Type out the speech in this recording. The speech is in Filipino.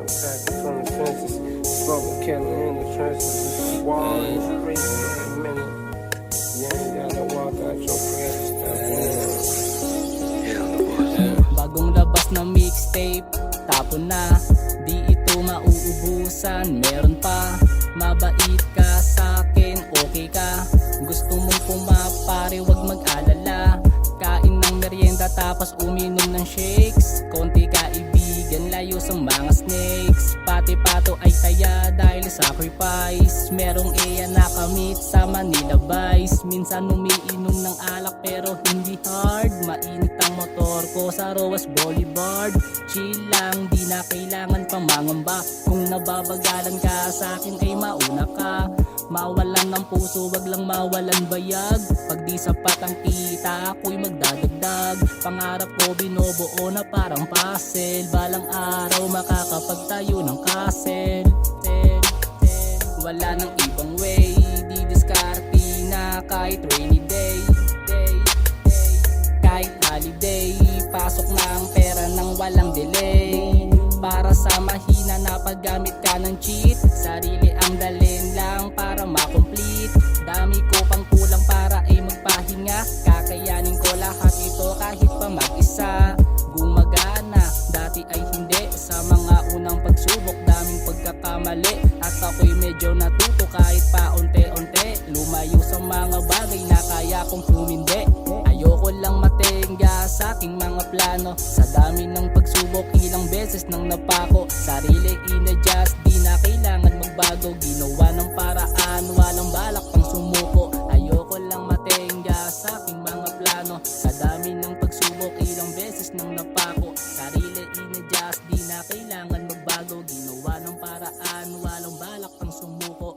attacking from the fences. Smoking, killing in the trenches. Wall and street in a minute. You ain't gotta walk out your prayers. Bagong labas na mixtape, tapon na, di ito mauubusan. Meron pa, mabait ka sa'kin, okay ka. Gusto mong pumapare, wag mag-alala. Kain ng merienda tapos uminom ng shakes. Konti kaibigan, layo sa mga snakes. Pati pato ay taya dahil sacrifice. Merong iya na kamit sa Manila Vice. Minsan umiinom ng alak pero hindi hard. Mainit ang motor ko sa Roas Boulevard. Chill lang, di na kailangan pang mangamba. Kung nababagalan ka sa akin ay mauna ka. Mawalan ng puso, wag lang mawalan bayag. Pag di sapat ang kita, ako'y magdadagdag. Pangarap ko binubuo na parang puzzle. Balang araw makakapagtayo ng castle. Wala nang ibang way, di diskarte na kahit rainy day. Kahit holiday, pasok na ang pera nang walang delay. Para sa mahina na paggamit ka ng cheat, sarili ang dalhin lang para makomplete. Dami ko pang kulang para ay magpahinga. Kakayanin ko lahat ito kahit pa mag-isa. Gumagana, dati ay hindi. Sa mga unang pagsubok, daming pagkakamali. At ako'y medyo natuto kahit pa unti-unti. Lumayo sa mga bagay na kaya kong humindi. Ayoko lang matenga sa aking mga plano. Sa dami ng pagsubok, ilang beses nang napako. Sarili in-adjust, di na kailangan magbago. Ginawa ng paraan, walang balak pang sumuko. Ayoko lang matenga sa aking mga plano. Sa dami ng pagsubok, ilang beses nang napako. Sarili in-adjust, di na kailangan magbago. Ginawa ng paraan, walang balak pang sumuko.